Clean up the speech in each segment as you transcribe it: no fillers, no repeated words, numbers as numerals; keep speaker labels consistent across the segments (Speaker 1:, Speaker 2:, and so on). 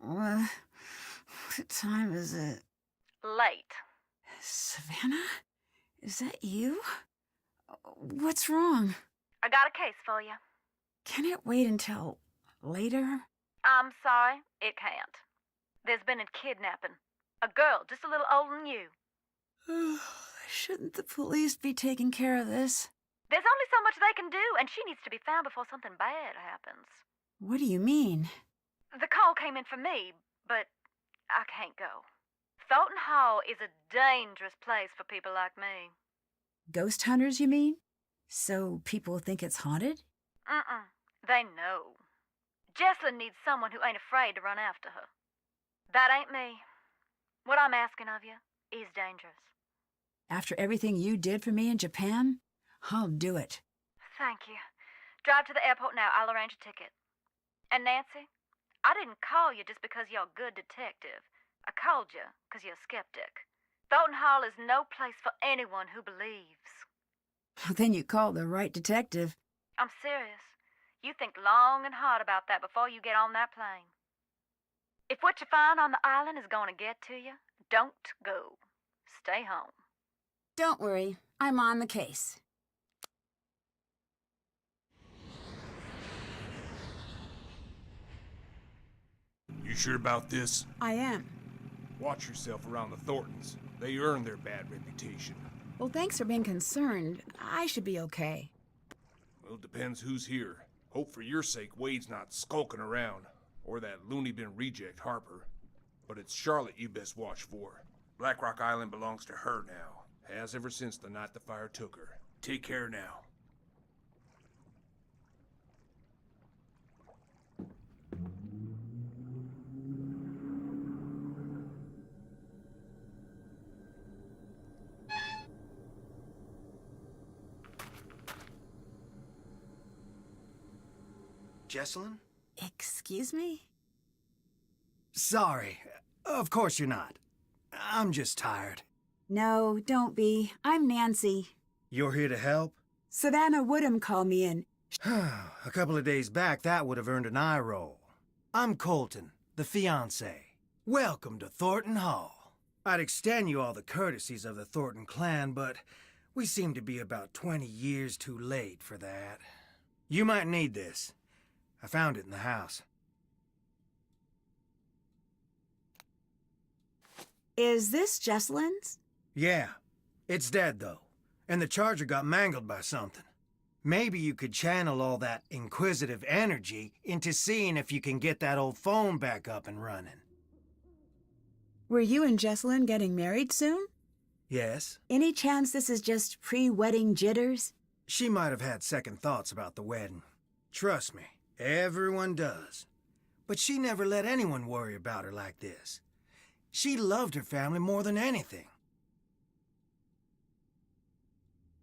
Speaker 1: What time is it?
Speaker 2: Late.
Speaker 1: Savannah? Is that you? What's wrong?
Speaker 2: I got a case for you.
Speaker 1: Can it wait until later?
Speaker 2: I'm sorry, it can't. There's been a kidnapping. A girl just a little older than you.
Speaker 1: Shouldn't the police be taking care of this?
Speaker 2: There's only so much they can do, and she needs to be found before something bad happens.
Speaker 1: What do you mean?
Speaker 2: The call came in for me, but I can't go. Thornton Hall is a dangerous place for people like me.
Speaker 1: Ghost hunters, you mean? So people think it's haunted?
Speaker 2: They know. Jesslyn needs someone who ain't afraid to run after her. That ain't me. What I'm asking of you is dangerous.
Speaker 1: After everything you did for me in Japan, I'll do it.
Speaker 2: Thank you. Drive to the airport now. I'll arrange a ticket. And Nancy, I didn't call you just because you're a good detective. I called you because you're a skeptic. Thornton Hall is no place for anyone who believes.
Speaker 1: Then you called the right detective.
Speaker 2: I'm serious. You think long and hard about that before you get on that plane. If what you find on the island is going to get to you, don't go. Stay home.
Speaker 1: Don't worry, I'm on the case.
Speaker 3: You sure about this?
Speaker 1: I am.
Speaker 3: Watch yourself around the Thorntons. They earn their bad reputation.
Speaker 1: Well, thanks for being concerned. I should be okay.
Speaker 3: Well, it depends who's here. Hope for your sake Wade's not skulking around. Or that loony bin reject Harper. But it's Charlotte you best watch for. Black Rock Island belongs to her now. Has ever since the night the fire took her. Take care now.
Speaker 4: Jesselyn?
Speaker 1: Excuse me?
Speaker 4: Sorry. Of course you're not. I'm just tired.
Speaker 1: No, don't be. I'm Nancy.
Speaker 4: You're here to help?
Speaker 1: Savannah Woodham called me in.
Speaker 4: A couple of days back, that would have earned an eye roll. I'm Colton, the fiancé. Welcome to Thornton Hall. I'd extend you all the courtesies of the Thornton clan, but we seem to be about 20 years too late for that. You might need this. I found it in the house.
Speaker 1: Is this Jesselyn's?
Speaker 4: Yeah. It's dead, though. And the charger got mangled by something. Maybe you could channel all that inquisitive energy into seeing if you can get that old phone back up and running.
Speaker 1: Were you and Jesselyn getting married soon?
Speaker 4: Yes.
Speaker 1: Any chance this is just pre-wedding jitters?
Speaker 4: She might have had second thoughts about the wedding. Trust me, everyone does. But she never let anyone worry about her like this. She loved her family more than anything.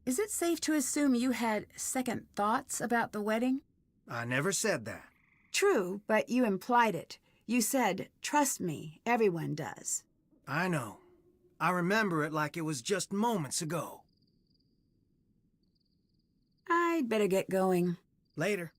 Speaker 1: Is it safe to assume you had second thoughts about the wedding?
Speaker 4: I never said that.
Speaker 1: True, but you implied it. You said, trust me, everyone does.
Speaker 4: I know. I remember it like it was just moments ago.
Speaker 1: I'd better get going.
Speaker 4: Later.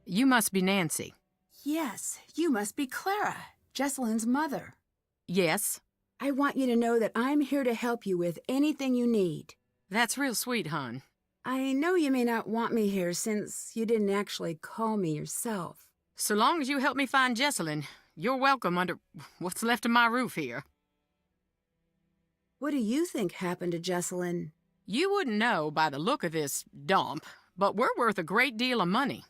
Speaker 5: You must be Nancy.
Speaker 1: Yes, you must be Clara, Jesselyn's mother.
Speaker 5: Yes.
Speaker 1: I want you to know that I'm here to help you with anything you need.
Speaker 5: That's real sweet, hon.
Speaker 1: I know you may not want me here since you didn't actually call me yourself.
Speaker 5: So long as you help me find Jesselyn, you're welcome under what's left of my roof here.
Speaker 1: What do you think happened to Jesselyn?
Speaker 5: You wouldn't know by the look of this dump, but we're worth a great deal of money.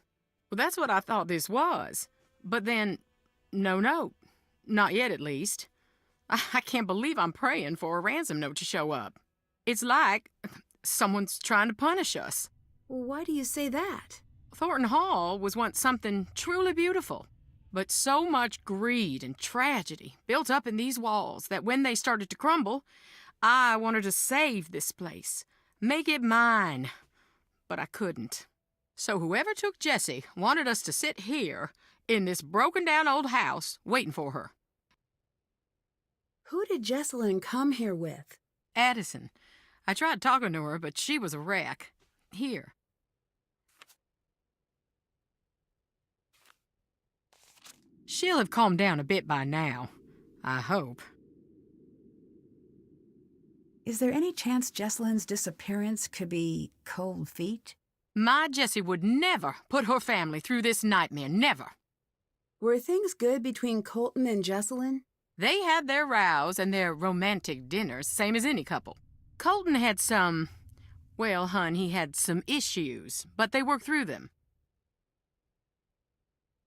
Speaker 5: Well, that's what I thought this was. But then, no, not yet at least. I can't believe I'm praying for a ransom note to show up. It's like someone's trying to punish us.
Speaker 1: Why do you say that?
Speaker 5: Thornton Hall was once something truly beautiful, but so much greed and tragedy built up in these walls that when they started to crumble, I wanted to save this place, make it mine, but I couldn't. So whoever took Jessie wanted us to sit here in this broken-down old house waiting for her.
Speaker 1: Who did Jesselyn come here with?
Speaker 5: Addison. I tried talking to her, but she was a wreck. Here. She'll have calmed down a bit by now, I hope.
Speaker 1: Is there any chance Jesselyn's disappearance could be cold feet?
Speaker 5: My Jessie would never put her family through this nightmare, never.
Speaker 1: Were things good between Colton and Jesselyn?
Speaker 5: They had their rows and their romantic dinners, same as any couple. Colton had well, hun, he had some issues, but they worked through them.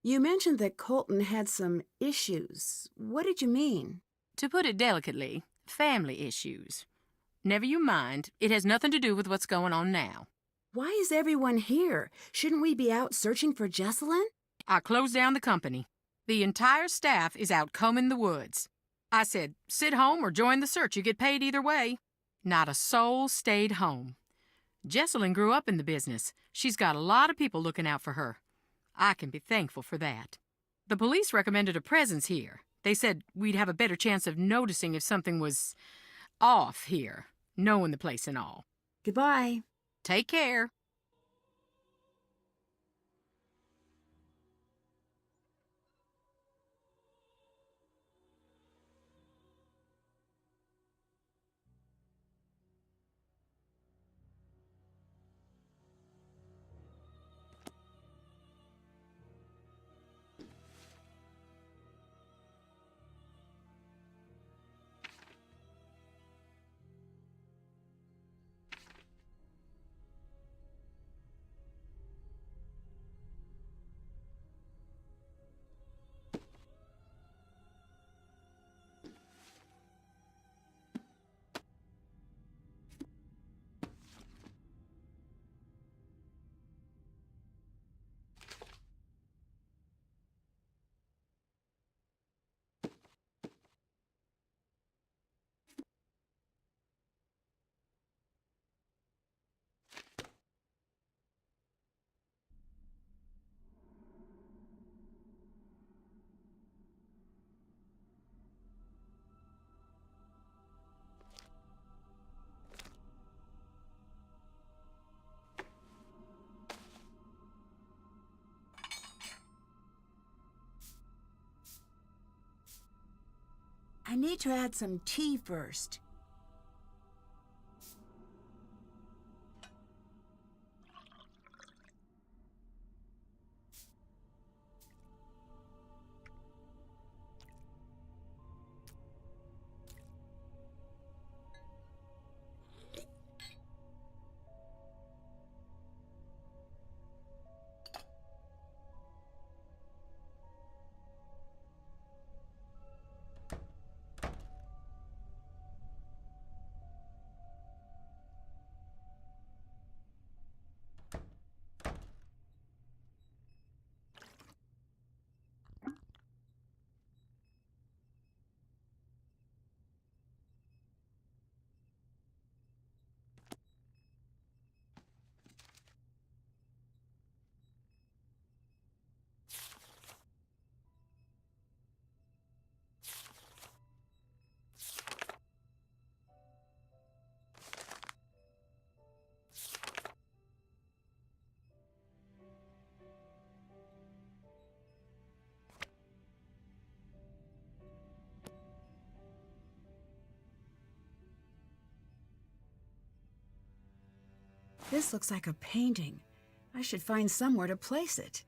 Speaker 1: You mentioned that Colton had some issues. What did you mean?
Speaker 5: To put it delicately, family issues. Never you mind, it has nothing to do with what's going on now.
Speaker 1: Why is everyone here? Shouldn't we be out searching for Jesselyn?
Speaker 5: I closed down the company. The entire staff is out combing the woods. I said, sit home or join the search. You get paid either way. Not a soul stayed home. Jesselyn grew up in the business. She's got a lot of people looking out for her. I can be thankful for that. The police recommended a presence here. They said we'd have a better chance of noticing if something was off here, knowing the place and all.
Speaker 1: Goodbye.
Speaker 5: Take care.
Speaker 1: I need to add some tea first. This looks like a painting. I should find somewhere to place it.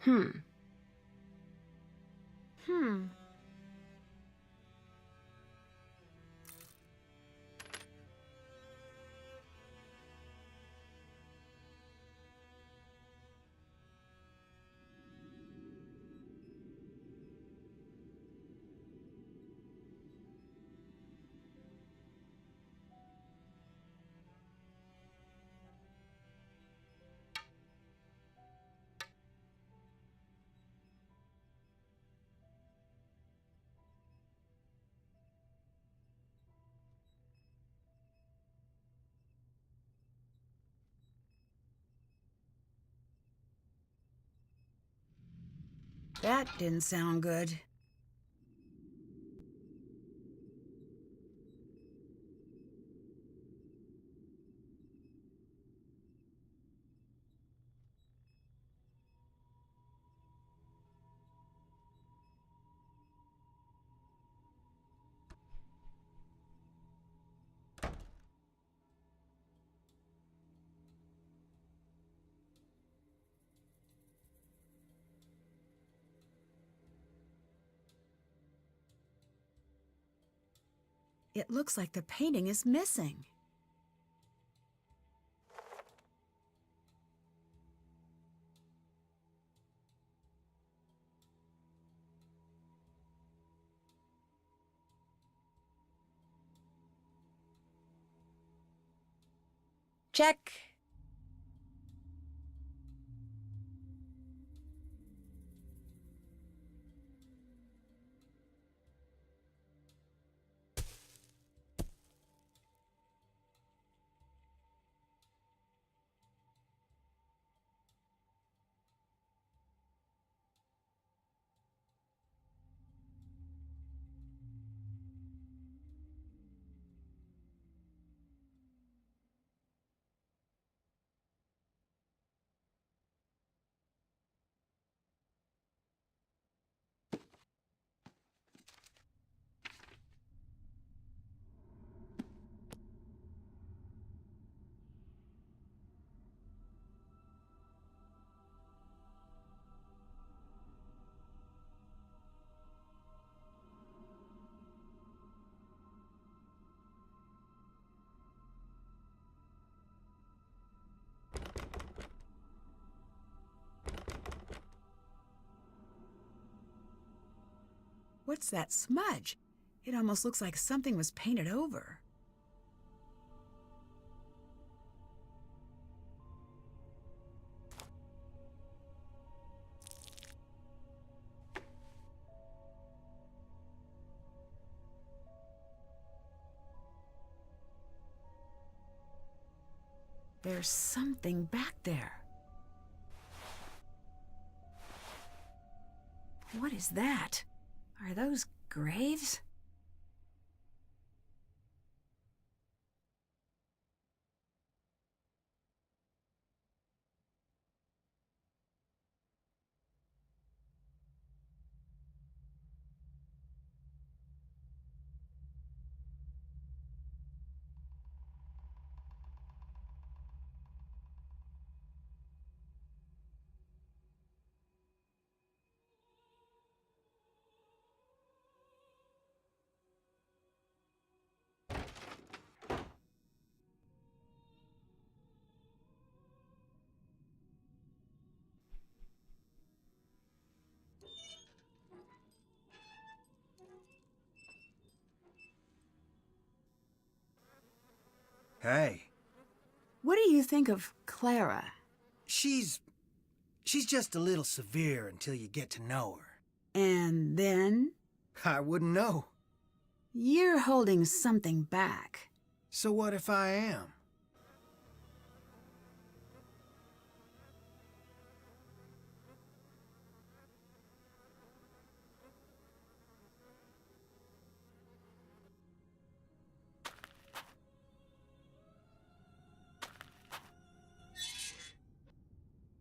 Speaker 1: Hmm. That didn't sound good. It looks like the painting is missing. Check. What's that smudge? It almost looks like something was painted over. There's something back there. What is that? Are those graves?
Speaker 4: Hey,
Speaker 1: What do you think of Clara?
Speaker 4: she's just a little severe until you get to know her.
Speaker 1: And then?
Speaker 4: I wouldn't know.
Speaker 1: You're holding something back.
Speaker 4: So what if I am?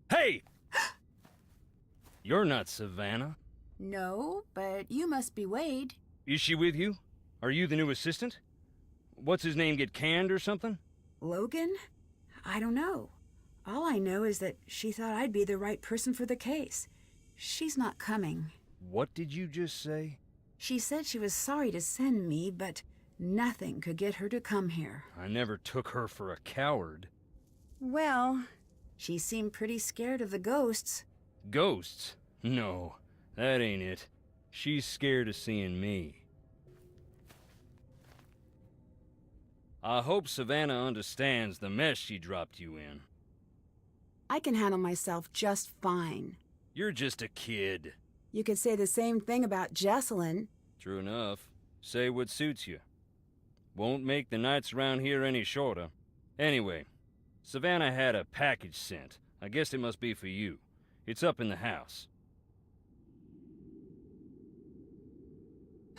Speaker 6: Hey! You're not Savannah.
Speaker 1: No, but you must be Wade.
Speaker 6: Is she with you? Are you the new assistant? What's his name, get canned or something?
Speaker 1: Logan? I don't know. All I know is that she thought I'd be the right person for the case. She's not coming.
Speaker 6: What did you just say?
Speaker 1: She said she was sorry to send me, but nothing could get her to come here.
Speaker 6: I never took her for a coward.
Speaker 1: Well, she seemed pretty scared of the ghosts.
Speaker 6: Ghosts? No, that ain't it. She's scared of seeing me. I hope Savannah understands the mess she dropped you in.
Speaker 1: I can handle myself just fine.
Speaker 6: You're just a kid.
Speaker 1: You could say the same thing about Jesselyn.
Speaker 6: True enough. Say what suits you. Won't make the nights around here any shorter. Anyway, Savannah had a package sent. I guess it must be for you. It's up in the house.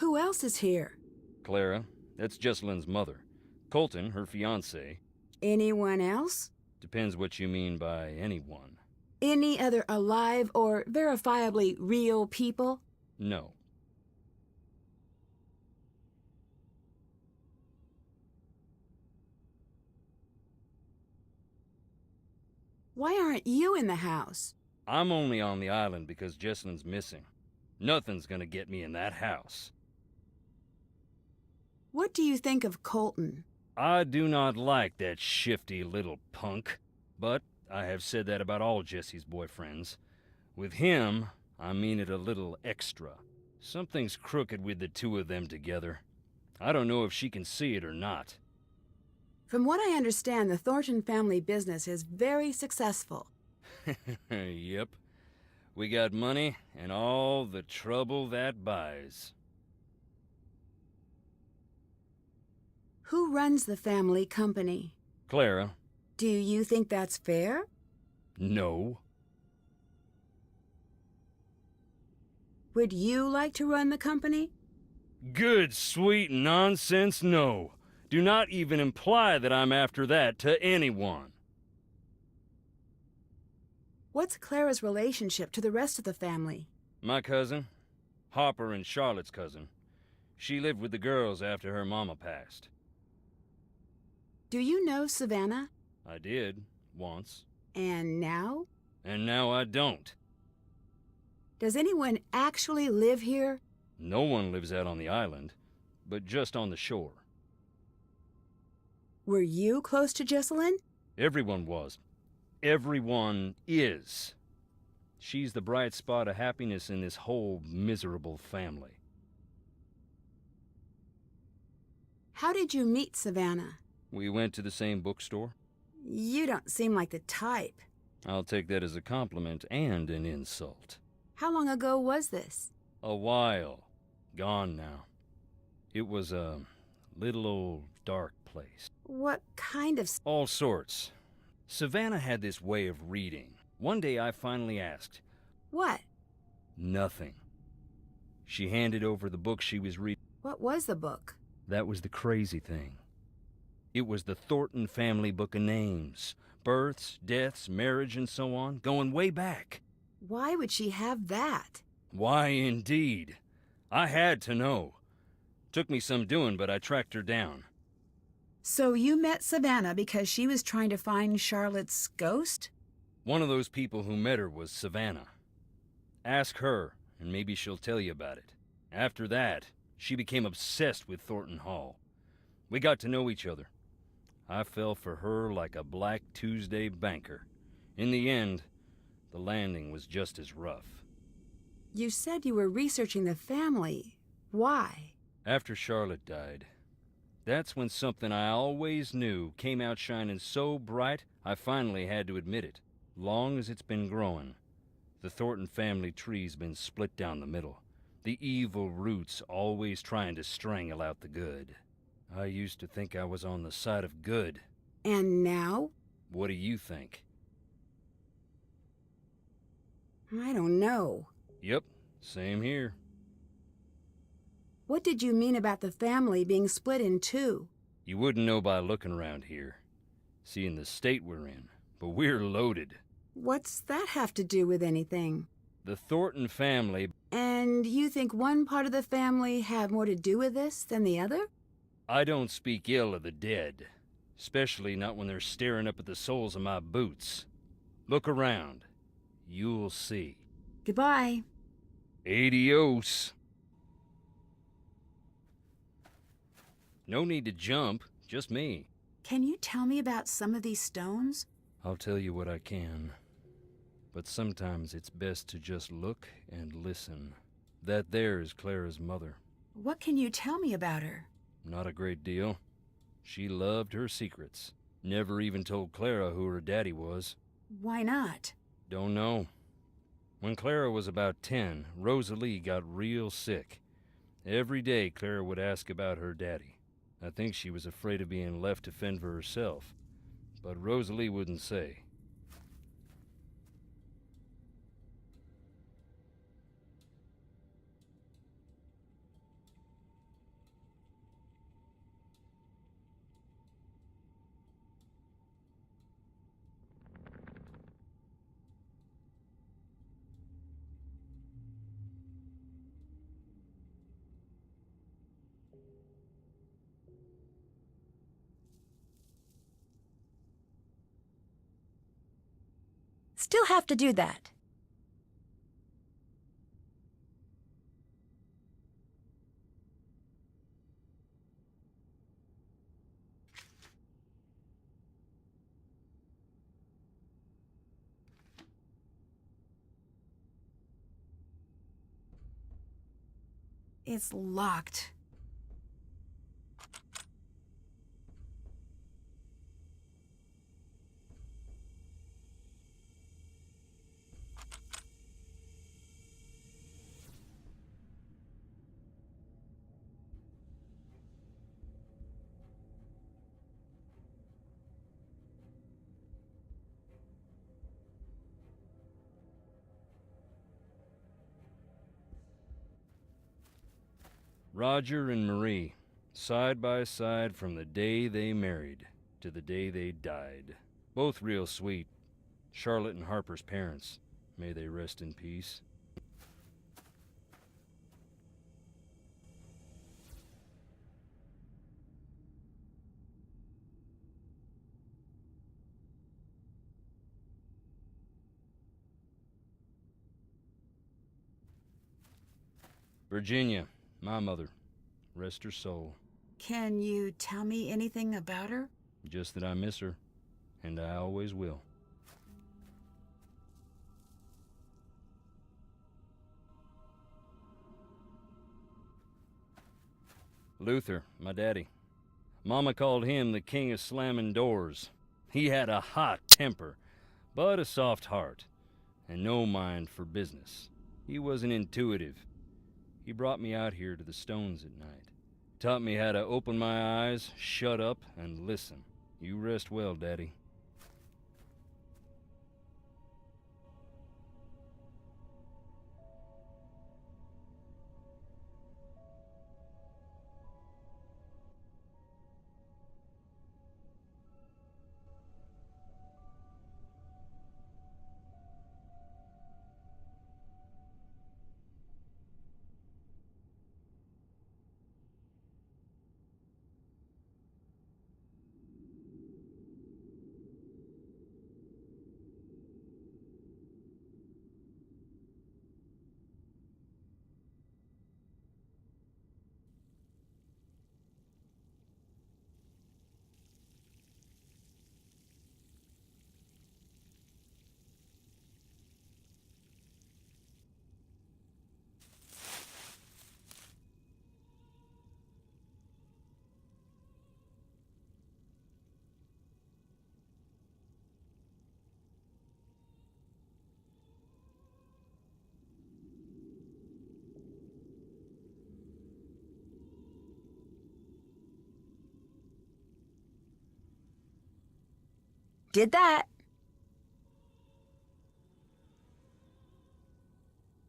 Speaker 1: Who else is here?
Speaker 6: Clara, that's Jesselyn's mother. Colton, her fiancé.
Speaker 1: Anyone else?
Speaker 6: Depends what you mean by anyone.
Speaker 1: Any other alive or verifiably real people?
Speaker 6: No.
Speaker 1: Why aren't you in the house?
Speaker 6: I'm only on the island because Jesselyn's missing. Nothing's gonna get me in that house.
Speaker 1: What do you think of Colton?
Speaker 6: I do not like that shifty little punk, but I have said that about all Jesse's boyfriends. With him, I mean it a little extra. Something's crooked with the two of them together. I don't know if she can see it or not.
Speaker 1: From what I understand, the Thornton family business is very successful.
Speaker 6: Yep. We got money and all the trouble that buys.
Speaker 1: Who runs the family company?
Speaker 6: Clara.
Speaker 1: Do you think that's fair?
Speaker 6: No.
Speaker 1: Would you like to run the company?
Speaker 6: Good, sweet nonsense, no. Do not even imply that I'm after that to anyone.
Speaker 1: What's Clara's relationship to the rest of the family?
Speaker 6: My cousin, Harper and Charlotte's cousin. She lived with the girls after her mama passed.
Speaker 1: Do you know Savannah?
Speaker 6: I did, once.
Speaker 1: And now?
Speaker 6: And now I don't.
Speaker 1: Does anyone actually live here?
Speaker 6: No one lives out on the island, but just on the shore.
Speaker 1: Were you close to Jesselyn?
Speaker 6: Everyone was. Everyone is. She's the bright spot of happiness in this whole miserable family.
Speaker 1: How did you meet Savannah?
Speaker 6: We went to the same bookstore.
Speaker 1: You don't seem like the type.
Speaker 6: I'll take that as a compliment and an insult.
Speaker 1: How long ago was this?
Speaker 6: A while. Gone now. It was a little old dark place.
Speaker 1: What kind of...
Speaker 6: All sorts. Savannah had this way of reading. One day I finally asked.
Speaker 1: What?
Speaker 6: Nothing. She handed over the book she was reading.
Speaker 1: What was the book?
Speaker 6: That was the crazy thing. It was the Thornton family book of names. Births, deaths, marriage, and so on, going way back.
Speaker 1: Why would she have that?
Speaker 6: Why, indeed. I had to know. Took me some doing, but I tracked her down.
Speaker 1: So you met Savannah because she was trying to find Charlotte's ghost?
Speaker 6: One of those people who met her was Savannah. Ask her, and maybe she'll tell you about it. After that, she became obsessed with Thornton Hall. We got to know each other. I fell for her like a Black Tuesday banker. In the end, the landing was just as rough.
Speaker 1: You said you were researching the family. Why?
Speaker 6: After Charlotte died, that's when something I always knew came out shining so bright, I finally had to admit it. Long as it's been growing, the Thornton family tree's been split down the middle. The evil roots always trying to strangle out the good. I used to think I was on the side of good.
Speaker 1: And now?
Speaker 6: What do you think?
Speaker 1: I don't know.
Speaker 6: Yep, same here.
Speaker 1: What did you mean about the family being split in two?
Speaker 6: You wouldn't know by looking around here. Seeing the state we're in, but we're loaded.
Speaker 1: What's that have to do with anything?
Speaker 6: The Thornton family...
Speaker 1: And you think one part of the family have more to do with this than the other?
Speaker 6: I don't speak ill of the dead, especially not when they're staring up at the soles of my boots. Look around. You'll see.
Speaker 1: Goodbye.
Speaker 6: Adios. No need to jump, just me.
Speaker 1: Can you tell me about some of these stones?
Speaker 6: I'll tell you what I can. But sometimes it's best to just look and listen. That there is Clara's mother.
Speaker 1: What can you tell me about her?
Speaker 6: Not a great deal. She loved her secrets. Never even told Clara who her daddy was.
Speaker 1: Why not?
Speaker 6: Don't know. When Clara was about 10, Rosalie got real sick. Every day Clara would ask about her daddy. I think she was afraid of being left to fend for herself. But Rosalie wouldn't say.
Speaker 1: Still have to do that. It's locked.
Speaker 6: Roger and Marie, side by side from the day they married to the day they died. Both real sweet. Charlotte and Harper's parents. May they rest in peace. Virginia, my mother. Rest her soul.
Speaker 1: Can you tell me anything about her?
Speaker 6: Just that I miss her, and I always will. Luther, my daddy. Mama called him the king of slamming doors. He had a hot temper, but a soft heart, and no mind for business. He wasn't intuitive. He brought me out here to the stones at night. Taught me how to open my eyes, shut up, and listen. You rest well, Daddy.
Speaker 1: Did that.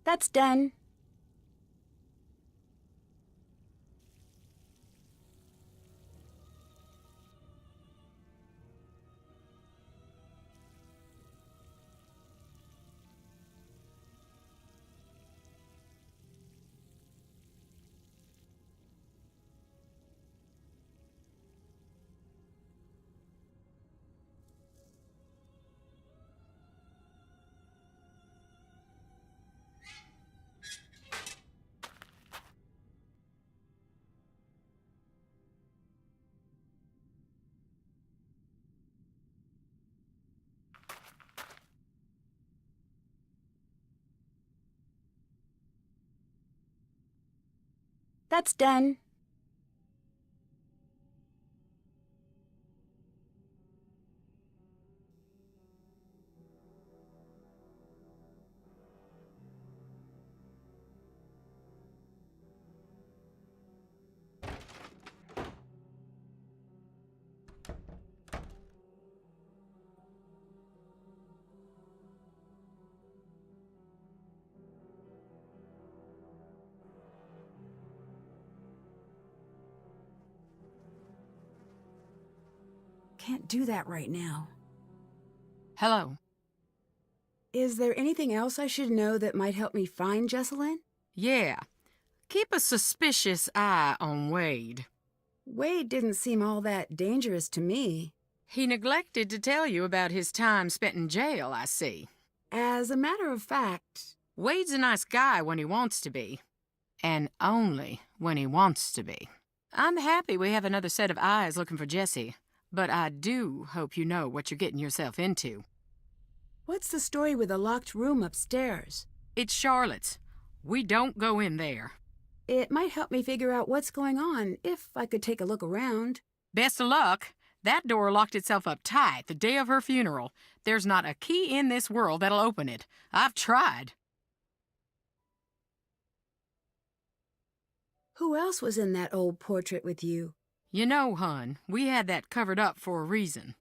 Speaker 1: That's done. That's done. Can't do that right now.
Speaker 5: Hello.
Speaker 1: Is there anything else I should know that might help me find Jesselyn?
Speaker 5: Yeah. Keep a suspicious eye on Wade.
Speaker 1: Wade didn't seem all that dangerous to me.
Speaker 5: He neglected to tell you about his time spent in jail, I see.
Speaker 1: As a matter of fact,
Speaker 5: Wade's a nice guy when he wants to be, and only when he wants to be. I'm happy we have another set of eyes looking for Jesse, but I do hope you know what you're getting yourself into.
Speaker 1: what's the story with the locked room upstairs?
Speaker 5: It's Charlotte's. We don't go in there.
Speaker 1: It might help me figure out what's going on if I could take a look around.
Speaker 5: Best of luck. That door locked itself up tight the day of her funeral. There's not a key in this world that'll open it. I've tried.
Speaker 1: Who else was in that old portrait with you?
Speaker 5: You know, hon, we had that covered up for a reason.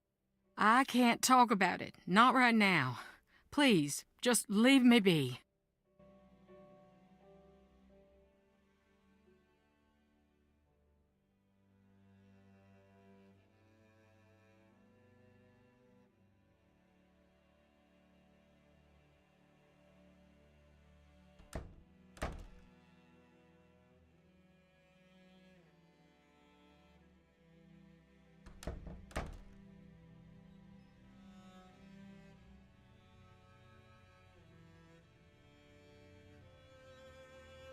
Speaker 5: I can't talk about it. Not right now. Please, just leave me be.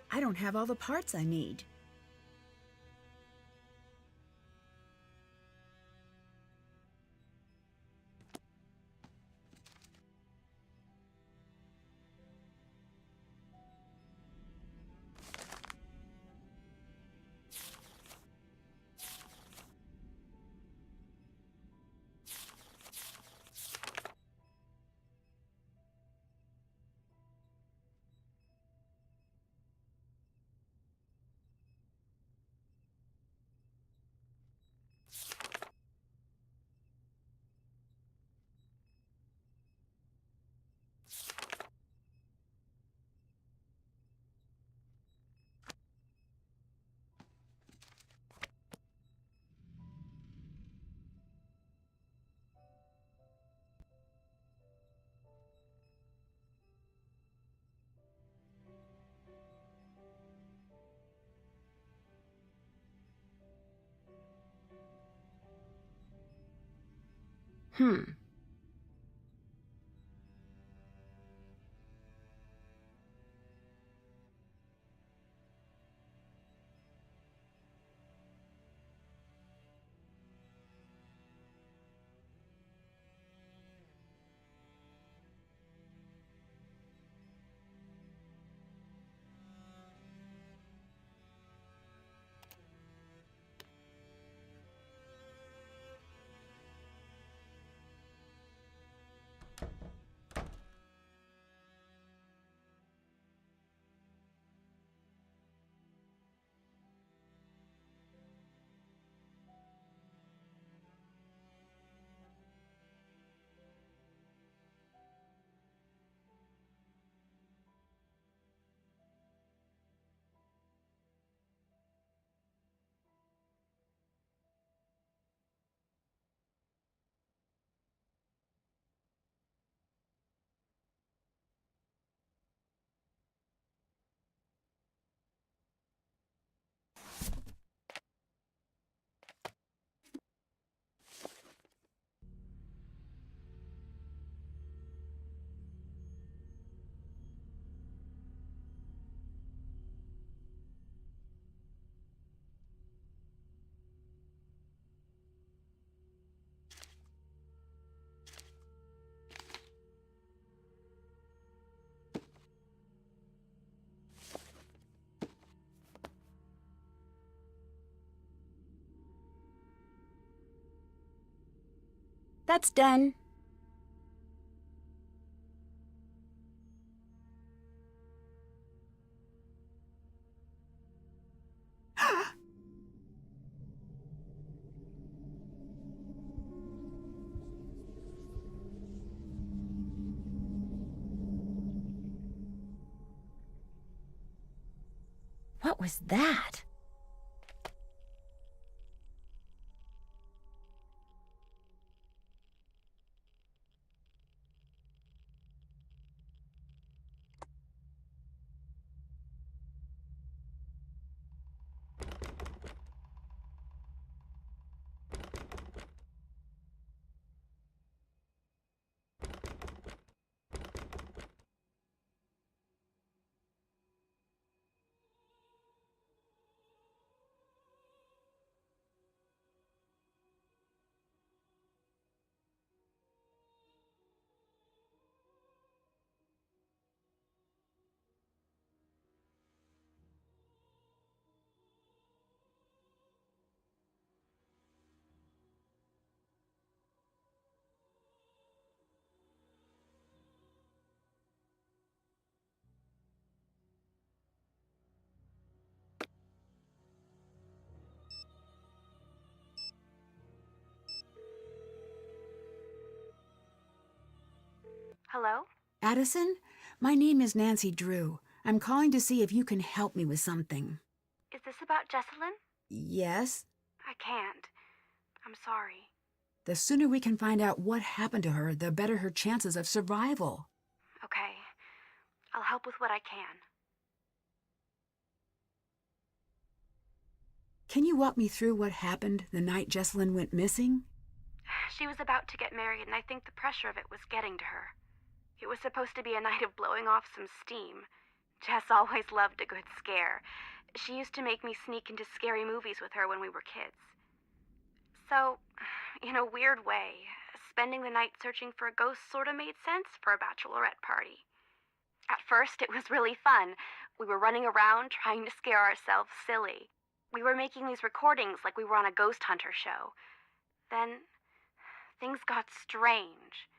Speaker 1: I don't have all the parts I need. Hmm. That's done. What was that?
Speaker 2: Hello?
Speaker 1: Addison, my name is Nancy Drew. I'm calling to see if you can help me with something.
Speaker 2: Is this about Jessalyn?
Speaker 1: Yes?
Speaker 2: I can't. I'm sorry.
Speaker 1: The sooner we can find out what happened to her, the better her chances of survival.
Speaker 2: Okay. I'll help with what I can.
Speaker 1: Can you walk me through what happened the night Jessalyn went missing?
Speaker 2: She was about to get married, and I think the pressure of it was getting to her. It was supposed to be a night of blowing off some steam. Jess always loved a good scare. She used to make me sneak into scary movies with her when we were kids. So, in a weird way, spending the night searching for a ghost sort of made sense for a bachelorette party. At first, it was really fun. We were running around trying to scare ourselves silly. We were making these recordings like we were on a ghost hunter show. Then, things got strange.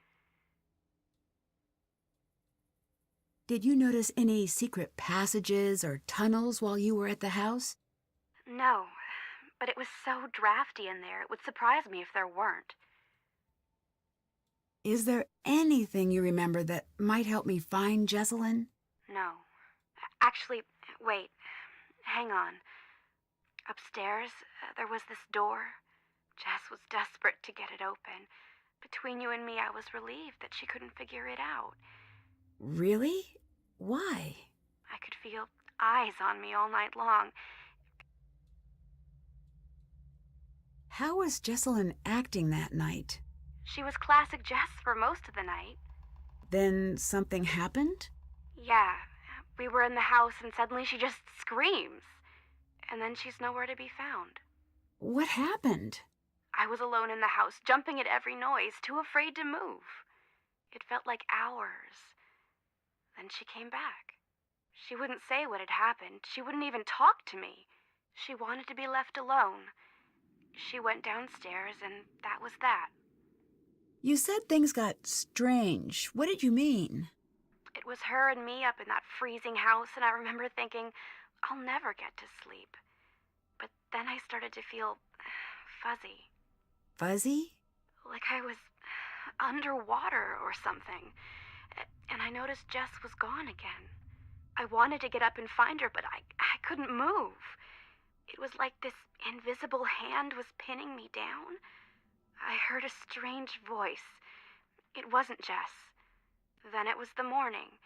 Speaker 1: Did you notice any secret passages or tunnels while you were at the house?
Speaker 2: No, but it was so drafty in there, it would surprise me if there weren't.
Speaker 1: Is there anything you remember that might help me find Jessalyn?
Speaker 2: No. Actually, wait. Hang on. Upstairs, there was this door. Jess was desperate to get it open. Between you and me, I was relieved that she couldn't figure it out.
Speaker 1: Really? Why?
Speaker 2: I could feel eyes on me all night long.
Speaker 1: How was Jessalyn acting that night?
Speaker 2: She was classic Jess for most of the night.
Speaker 1: Then something happened?
Speaker 2: Yeah, we were in the house and suddenly she just screams. And then she's nowhere to be found.
Speaker 1: What happened?
Speaker 2: I was alone in the house, jumping at every noise, too afraid to move. It felt like hours. Then she came back. She wouldn't say what had happened. She wouldn't even talk to me. She wanted to be left alone. She went downstairs, and that was that.
Speaker 1: You said things got strange. What did you mean?
Speaker 2: It was her and me up in that freezing house, and I remember thinking, I'll never get to sleep. But then I started to feel fuzzy.
Speaker 1: Fuzzy?
Speaker 2: Like I was underwater or something. And I noticed Jess was gone again. I wanted to get up and find her, but I couldn't move. It was like this invisible hand was pinning me down. I heard a strange voice. It wasn't Jess. Then it was the morning.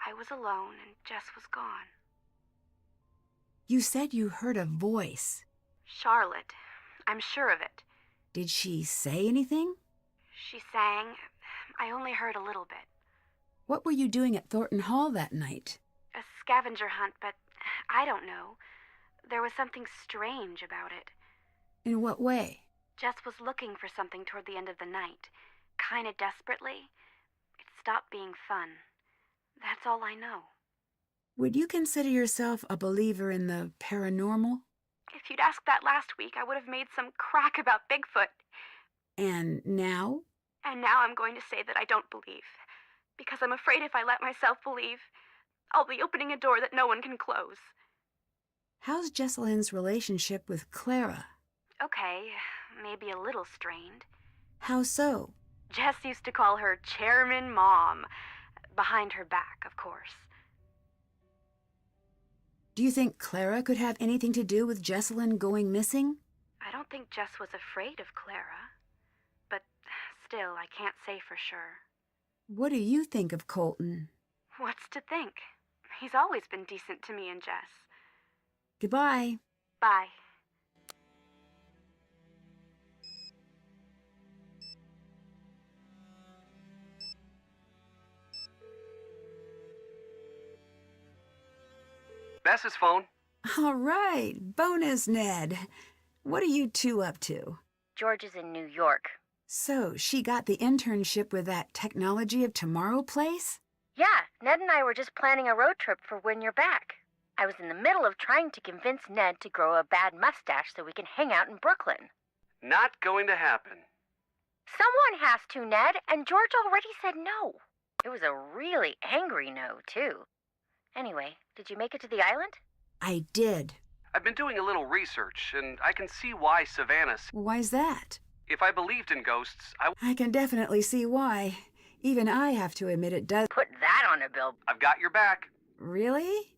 Speaker 2: I was alone and Jess was gone.
Speaker 1: You said you heard a voice.
Speaker 2: Charlotte. I'm sure of it.
Speaker 1: Did she say anything?
Speaker 2: She sang. I only heard a little bit.
Speaker 1: What were you doing at Thornton Hall that night?
Speaker 2: A scavenger hunt, but I don't know. There was something strange about it.
Speaker 1: In what way?
Speaker 2: Jess was looking for something toward the end of the night. Kinda desperately. It stopped being fun. That's all I know.
Speaker 1: Would you consider yourself a believer in the paranormal?
Speaker 2: If you'd asked that last week, I would have made some crack about Bigfoot.
Speaker 1: And now?
Speaker 2: And now I'm going to say that I don't believe. Because I'm afraid if I let myself believe, I'll be opening a door that no one can close.
Speaker 1: How's Jessalyn's relationship with Clara?
Speaker 2: Okay, maybe a little strained.
Speaker 1: How so?
Speaker 2: Jess used to call her Chairman Mom. Behind her back, of course.
Speaker 1: Do you think Clara could have anything to do with Jessalyn going missing?
Speaker 2: I don't think Jess was afraid of Clara. But still, I can't say for sure.
Speaker 1: What do you think of Colton?
Speaker 2: What's to think? He's always been decent to me and Jess.
Speaker 1: Goodbye.
Speaker 2: Bye.
Speaker 7: Bess's phone.
Speaker 1: All right, bonus, Ned. What are you two up to?
Speaker 8: George is in New York.
Speaker 1: So, she got the internship with that Technology of Tomorrow place?
Speaker 8: Yeah, Ned and I were just planning a road trip for when you're back. I was in the middle of trying to convince Ned to grow a bad mustache so we can hang out in Brooklyn.
Speaker 7: Not going to happen.
Speaker 8: Someone has to, Ned, and George already said no. It was a really angry no, too. Anyway, did you make it to the island?
Speaker 1: I did.
Speaker 7: I've been doing a little research, and I can see why Savannah...
Speaker 1: Why's that?
Speaker 7: If I believed in ghosts,
Speaker 1: I can definitely see why. Even I have to admit it does.
Speaker 8: Put that on a bill.
Speaker 7: I've got your back.
Speaker 1: Really?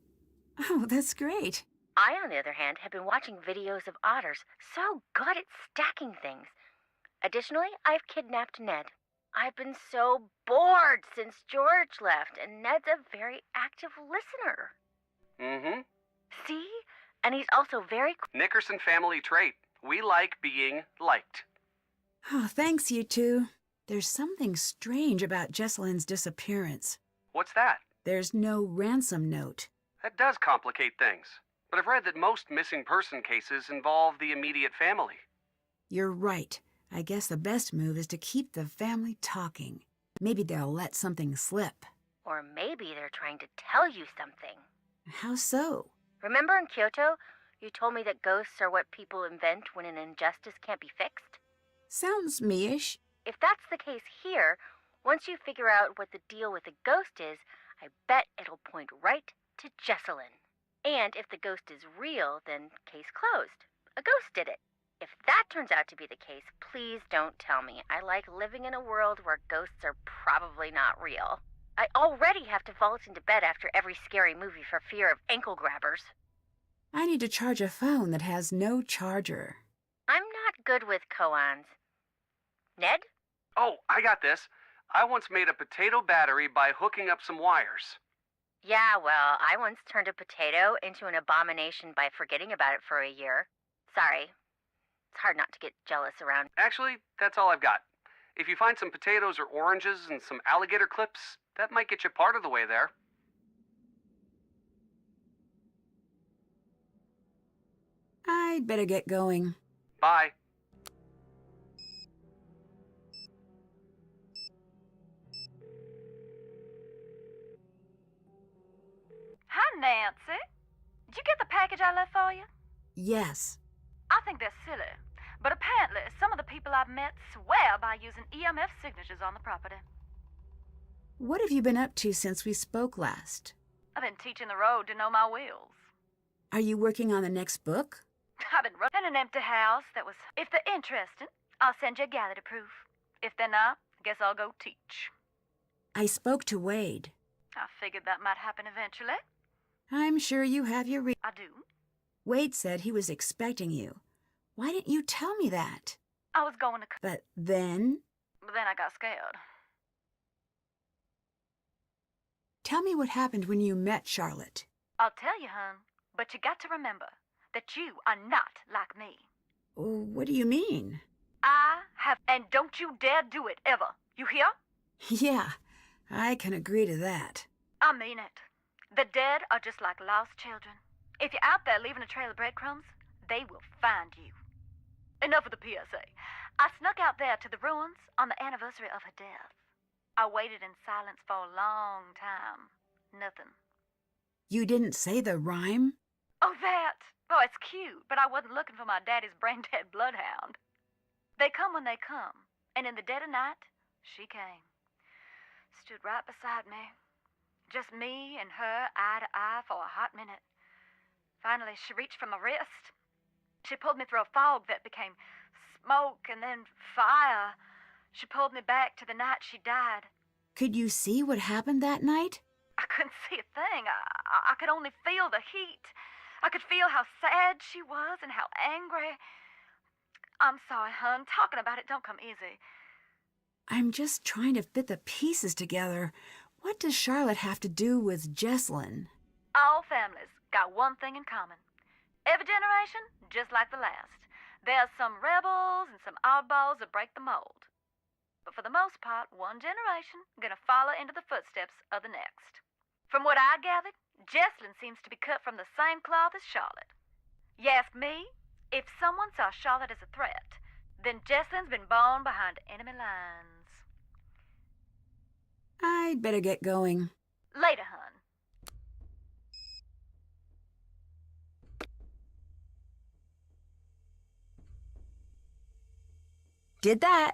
Speaker 1: Oh, that's great.
Speaker 8: I, on the other hand, have been watching videos of otters so good at stacking things. Additionally, I've kidnapped Ned. I've been so bored since George left, and Ned's a very active listener.
Speaker 7: Mm-hmm.
Speaker 8: See? And he's also very...
Speaker 7: Nickerson family trait. We like being liked.
Speaker 1: Oh, thanks, you two. There's something strange about Jesselyn's disappearance.
Speaker 7: What's that?
Speaker 1: There's no ransom note.
Speaker 7: That does complicate things. But I've read that most missing person cases involve the immediate family.
Speaker 1: You're right. I guess the best move is to keep the family talking. Maybe they'll let something slip.
Speaker 8: Or maybe they're trying to tell you something.
Speaker 1: How so?
Speaker 8: Remember in Kyoto, you told me that ghosts are what people invent when an injustice can't be fixed?
Speaker 1: Sounds me-ish.
Speaker 8: If that's the case here, once you figure out what the deal with the ghost is, I bet it'll point right to Jesselyn. And if the ghost is real, then case closed. A ghost did it. If that turns out to be the case, please don't tell me. I like living in a world where ghosts are probably not real. I already have to vault into bed after every scary movie for fear of ankle grabbers.
Speaker 1: I need to charge a phone that has no charger.
Speaker 8: I'm not good with koans. Ned?
Speaker 7: Oh, I got this. I once made a potato battery by hooking up some wires.
Speaker 8: Yeah, well, I once turned a potato into an abomination by forgetting about it for a year. Sorry. It's hard not to get jealous around.
Speaker 7: Actually, that's all I've got. If you find some potatoes or oranges and some alligator clips, that might get you part of the way there.
Speaker 1: I'd better get going.
Speaker 7: Bye.
Speaker 2: Hi, Nancy. Did you get the package I left for you?
Speaker 1: Yes.
Speaker 2: I think they're silly, but apparently some of the people I've met swear by using EMF signatures on the property.
Speaker 1: What have you been up to since we spoke last?
Speaker 2: I've been teaching the road to know my wheels.
Speaker 1: Are you working on the next book?
Speaker 2: I've been running an empty house that was... If they're interested, I'll send you a gallery proof. If they're not, I guess I'll go teach.
Speaker 1: I spoke to Wade.
Speaker 2: I figured that might happen eventually.
Speaker 1: I'm sure you have your
Speaker 2: I do.
Speaker 1: Wade said he was expecting you. Why didn't you tell me that?
Speaker 2: I was going to...
Speaker 1: But then?
Speaker 2: But then I got scared.
Speaker 1: Tell me what happened when you met Charlotte.
Speaker 2: I'll tell you, hon, but you got to remember that you are not like me.
Speaker 1: Oh, what do you mean?
Speaker 2: I have... And don't you dare do it, ever. You hear?
Speaker 1: Yeah, I can agree to that.
Speaker 2: I mean it. The dead are just like lost children. If you're out there leaving a trail of breadcrumbs, they will find you. Enough of the PSA. I snuck out there to the ruins on the anniversary of her death. I waited in silence for a long time. Nothing.
Speaker 1: You didn't say the rhyme?
Speaker 2: Oh, that! Oh, it's cute, but I wasn't looking for my daddy's brain-dead bloodhound. They come when they come, and in the dead of night, she came. Stood right beside me. Just me and her, eye to eye, for a hot minute. Finally, she reached for my wrist. She pulled me through a fog that became smoke and then fire. She pulled me back to the night she died.
Speaker 1: Could you see what happened that night?
Speaker 2: I couldn't see a thing. I could only feel the heat. I could feel how sad she was and how angry. I'm sorry, hon. Talking about it don't come easy.
Speaker 1: I'm just trying to fit the pieces together. What does Charlotte have to do with Jesselyn?
Speaker 2: All families got one thing in common. Every generation, just like the last. There's some rebels and some oddballs that break the mold. But for the most part, one generation gonna follow into the footsteps of the next. From what I gathered, Jesselyn seems to be cut from the same cloth as Charlotte. You ask me, if someone saw Charlotte as a threat, then Jesselyn's been born behind enemy lines.
Speaker 1: I'd better get going.
Speaker 2: Later, hon.
Speaker 1: Did that.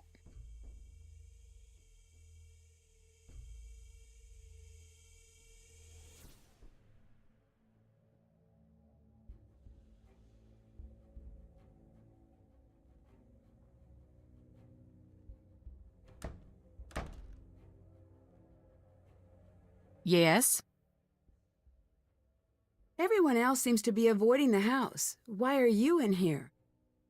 Speaker 5: Yes?
Speaker 1: Everyone else seems to be avoiding the house. Why are you in here?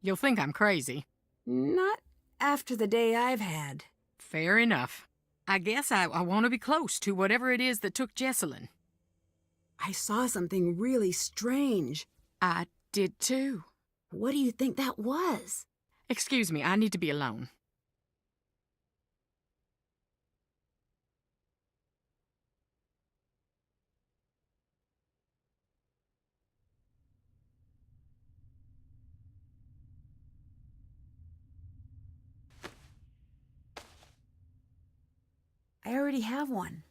Speaker 5: You'll think I'm crazy.
Speaker 1: Not after the day I've had.
Speaker 5: Fair enough. I guess I want to be close to whatever it is that took Jesselyn.
Speaker 1: I saw something really strange.
Speaker 5: I did too.
Speaker 1: What do you think that was?
Speaker 5: Excuse me, I need to be alone.
Speaker 1: I already have one.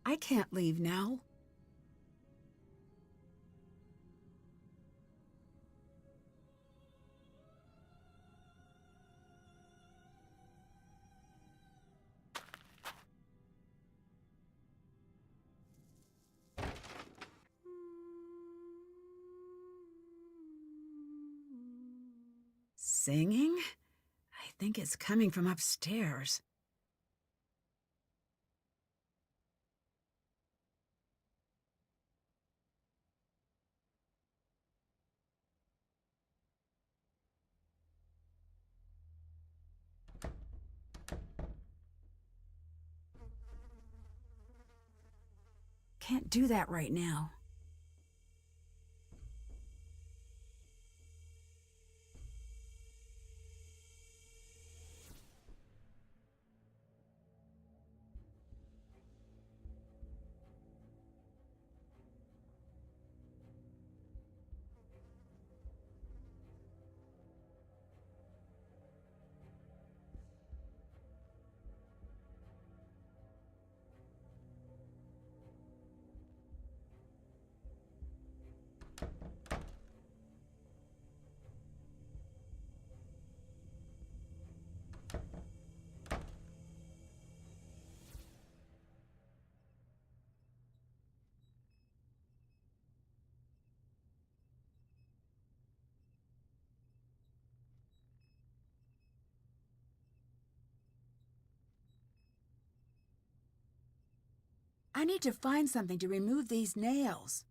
Speaker 1: I can't leave now. Singing? I think it's coming from upstairs. Can't do that right now. I need to find something to remove these nails.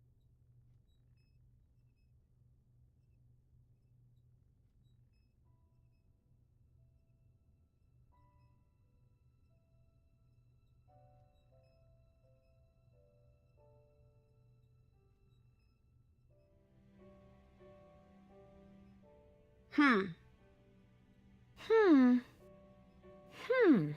Speaker 1: Hmm. Hmm. Hmm.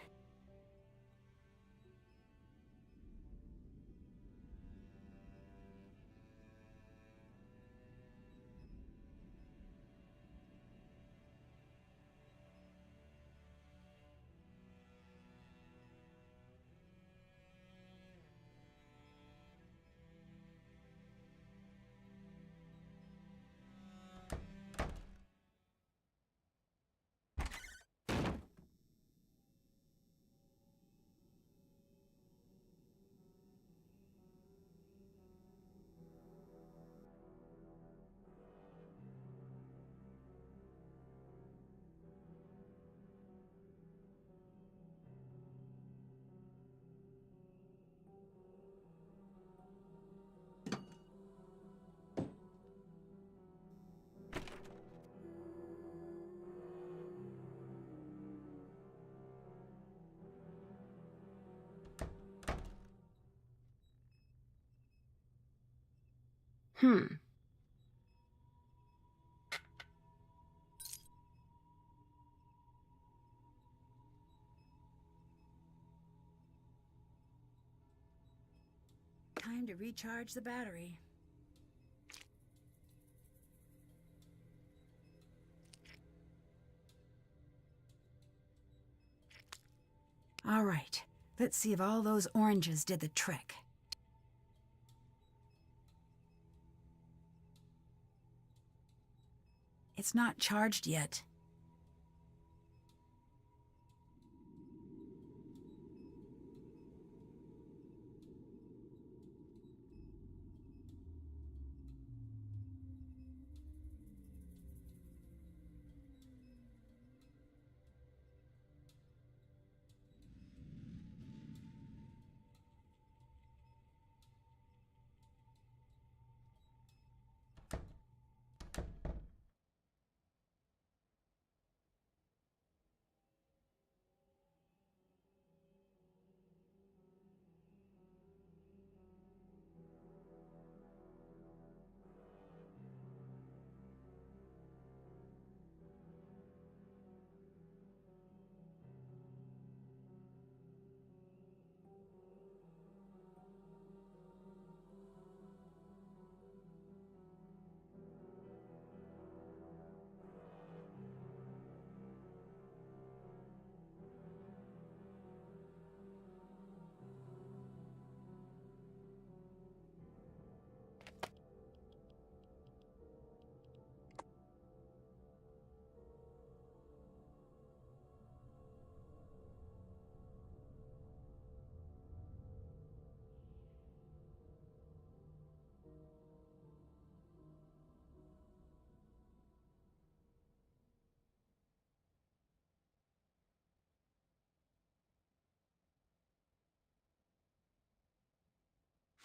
Speaker 1: Time to recharge the battery. All right, let's see if all those oranges did the trick. It's not charged yet.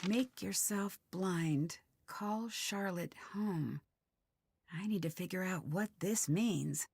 Speaker 1: Make yourself blind. Call Charlotte home. I need to figure out what this means.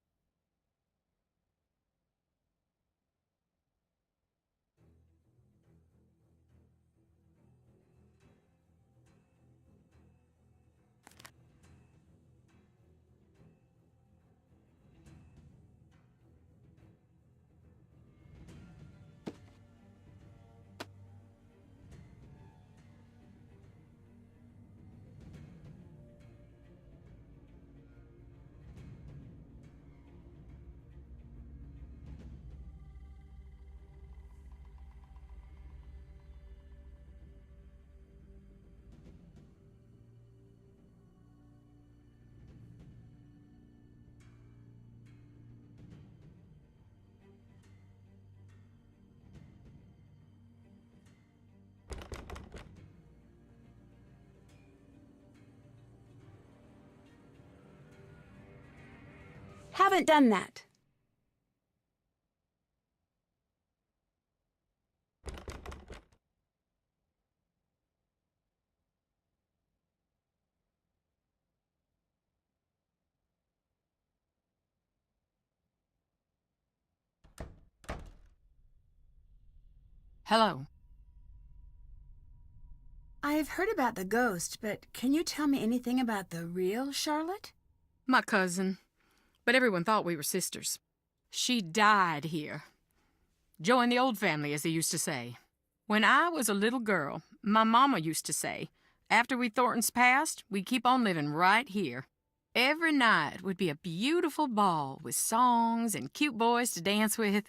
Speaker 1: Haven't done that.
Speaker 5: Hello.
Speaker 1: I've heard about the ghost, but can you tell me anything about the real Charlotte?
Speaker 5: My cousin. But everyone thought we were sisters. She died here. Joined the old family, as they used to say. When I was a little girl, my mama used to say, after we Thorntons passed, we'd keep on living right here. Every night would be a beautiful ball with songs and cute boys to dance with.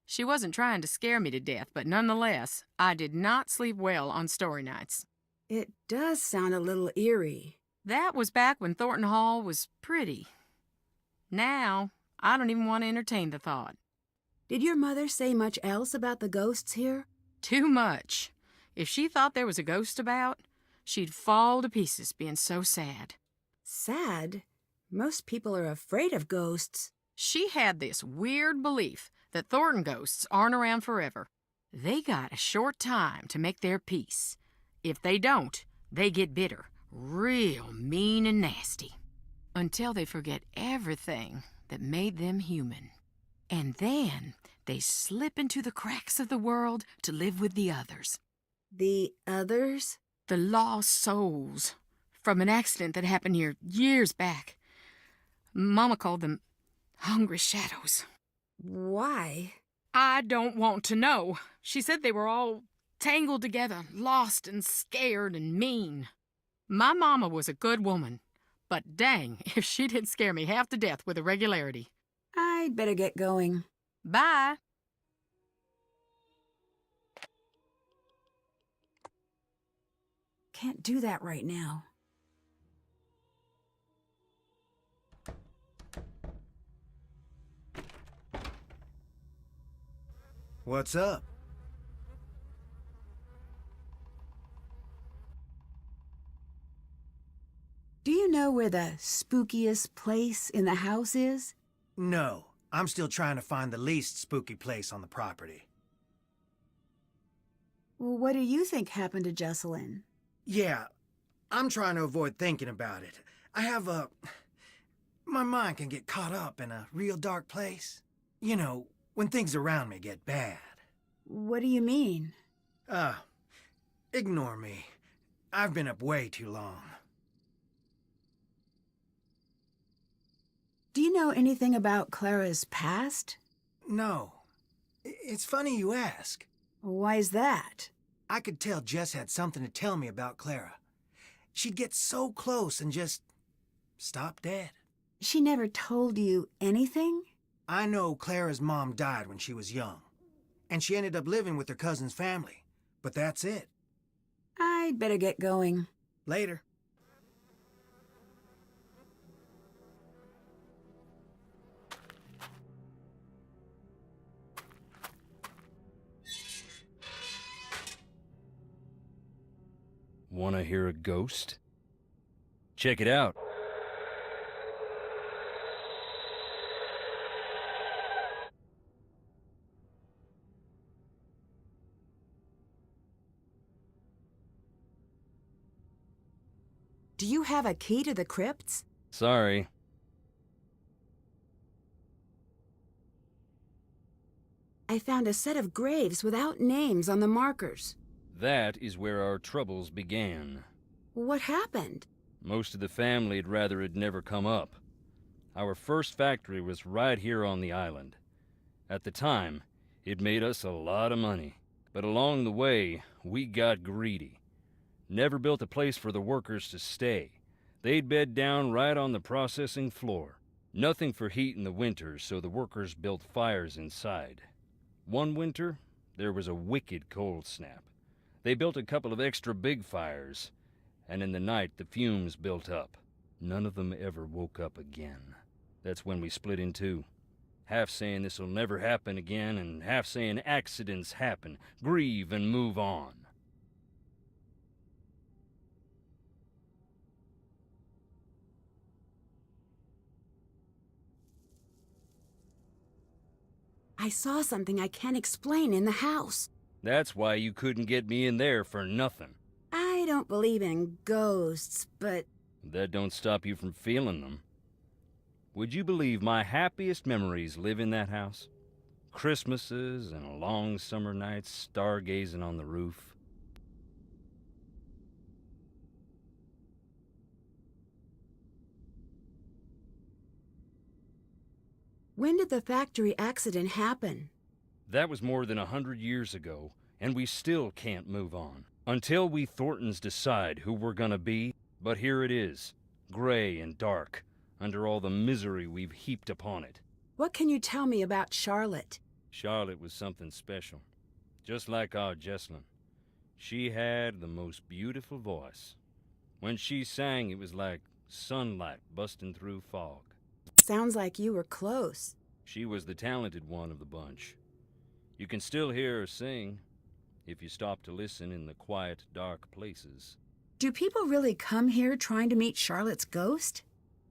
Speaker 5: She wasn't trying to scare me to death, but nonetheless, I did not sleep well on story nights.
Speaker 1: It does sound a little eerie.
Speaker 5: That was back when Thornton Hall was pretty. Now, I don't even want to entertain the thought.
Speaker 1: Did your mother say much else about the ghosts here?
Speaker 5: Too much. If she thought there was a ghost about, she'd fall to pieces being so sad.
Speaker 1: Sad? Most people are afraid of ghosts.
Speaker 5: She had this weird belief that Thornton ghosts aren't around forever. They got a short time to make their peace. If they don't, they get bitter, real mean and nasty. Until they forget everything that made them human. And then they slip into the cracks of the world to live with the others.
Speaker 1: The others?
Speaker 5: The lost souls. from an accident that happened here years back. Mama called them hungry shadows.
Speaker 1: Why?
Speaker 5: I don't want to know. She said they were all tangled together, lost and scared and mean. My mama was a good woman, but dang if she did scare me half to death with a regularity.
Speaker 1: I'd better get going.
Speaker 5: Bye.
Speaker 1: Can't do that right now.
Speaker 4: What's up?
Speaker 1: Do you know where the spookiest place in the house is?
Speaker 4: No, I'm still trying to find the least spooky place on the property.
Speaker 1: Well, what do you think happened to Jesselyn?
Speaker 4: Yeah, I'm trying to avoid thinking about it. My mind can get caught up in a real dark place. You know, when things around me get bad.
Speaker 1: What do you mean?
Speaker 4: Ignore me. I've been up way too long.
Speaker 1: Do you know anything about Clara's past?
Speaker 4: No. It's funny you ask.
Speaker 1: Why is that?
Speaker 4: I could tell Jess had something to tell me about Clara. She'd get so close and just stop dead.
Speaker 1: She never told you anything?
Speaker 4: I know Clara's mom died when she was young, and she ended up living with her cousin's family. But that's it.
Speaker 1: I'd better get going.
Speaker 4: Later.
Speaker 6: Wanna hear a ghost? Check it out.
Speaker 1: Do you have a key to the crypts?
Speaker 6: Sorry.
Speaker 1: I found a set of graves without names on the markers.
Speaker 6: That is where our troubles began.
Speaker 1: What happened?
Speaker 6: Most of the family would rather it never come up. Our first factory was right here on the island. At the time, it made us a lot of money. But along the way, we got greedy. Never built a place for the workers to stay. They'd bed down right on the processing floor. Nothing for heat in the winters, so the workers built fires inside. One winter, there was a wicked cold snap. They built a couple of extra big fires, and in the night the fumes built up. None of them ever woke up again. That's when we split in two. Half saying this'll never happen again, and half saying accidents happen. Grieve and move on.
Speaker 1: I saw something I can't explain in the house.
Speaker 6: That's why you couldn't get me in there for nothing.
Speaker 1: I don't believe in ghosts, but...
Speaker 6: That don't stop you from feeling them. Would you believe my happiest memories live in that house? Christmases and long summer nights stargazing on the roof.
Speaker 1: When did the factory accident happen?
Speaker 6: That was more than 100 years ago, and we still can't move on. Until we Thorntons decide who we're gonna be, but here it is, gray and dark, under all the misery we've heaped upon it.
Speaker 1: What can you tell me about Charlotte?
Speaker 6: Charlotte was something special, just like our Jesselyn. She had the most beautiful voice. When she sang, it was like sunlight busting through fog.
Speaker 1: Sounds like you were close.
Speaker 6: She was the talented one of the bunch. You can still hear her sing, if you stop to listen in the quiet, dark places.
Speaker 1: Do people really come here trying to meet Charlotte's ghost?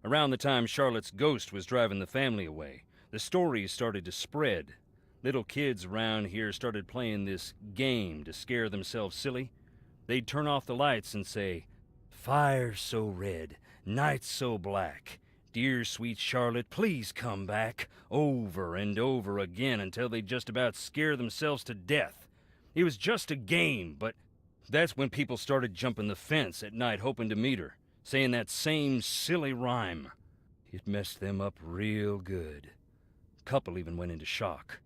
Speaker 6: Around the time Charlotte's ghost was driving the family away, the stories started to spread. Little kids around here started playing this game to scare themselves silly. They'd turn off the lights and say, "Fire so red, night so black. Dear sweet Charlotte, please come back," over and over again until they'd just about scare themselves to death. It was just a game, but that's when people started jumping the fence at night hoping to meet her. saying that same silly rhyme. It messed them up real good. Couple even went into shock.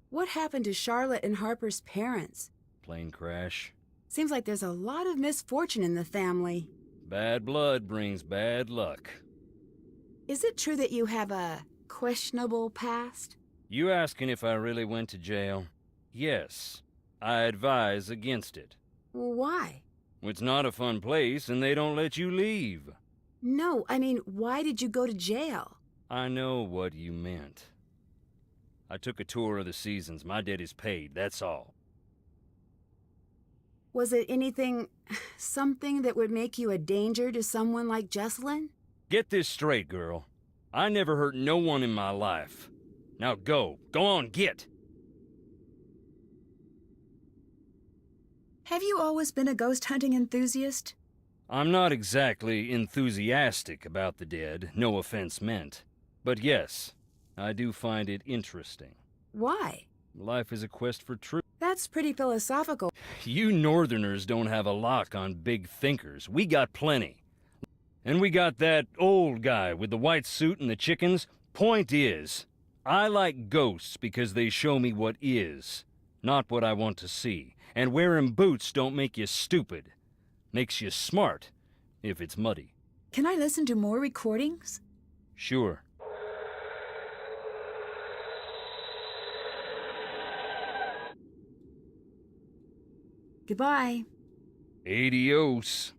Speaker 1: What happened to Charlotte and Harper's parents?
Speaker 6: Plane crash.
Speaker 1: Seems like there's a lot of misfortune in the family.
Speaker 6: Bad blood brings bad luck.
Speaker 1: Is it true that you have a questionable past?
Speaker 6: You asking if I really went to jail? Yes. I advise against it.
Speaker 1: Why?
Speaker 6: It's not a fun place, and they don't let you leave.
Speaker 1: No, I mean, why did you go to jail?
Speaker 6: I know what you meant. I took a tour of the seasons. My debt is paid, that's all.
Speaker 1: Was it something that would make you a danger to someone like Jesselyn?
Speaker 6: Get this straight, girl. I never hurt no one in my life. Now go. Go on, get.
Speaker 1: Have you always been a ghost hunting enthusiast?
Speaker 6: I'm not exactly enthusiastic about the dead, no offense meant. But yes, I do find it interesting.
Speaker 1: Why?
Speaker 6: Life is a quest for truth.
Speaker 1: That's pretty philosophical.
Speaker 6: You Northerners don't have a lock on big thinkers. We got plenty. And we got that old guy with the white suit and the chickens. Point is, I like ghosts because they show me what is, not what I want to see. And wearing boots don't make you stupid. Makes you smart, if it's muddy.
Speaker 1: Can I listen to more recordings?
Speaker 6: Sure.
Speaker 1: Goodbye.
Speaker 6: Adios.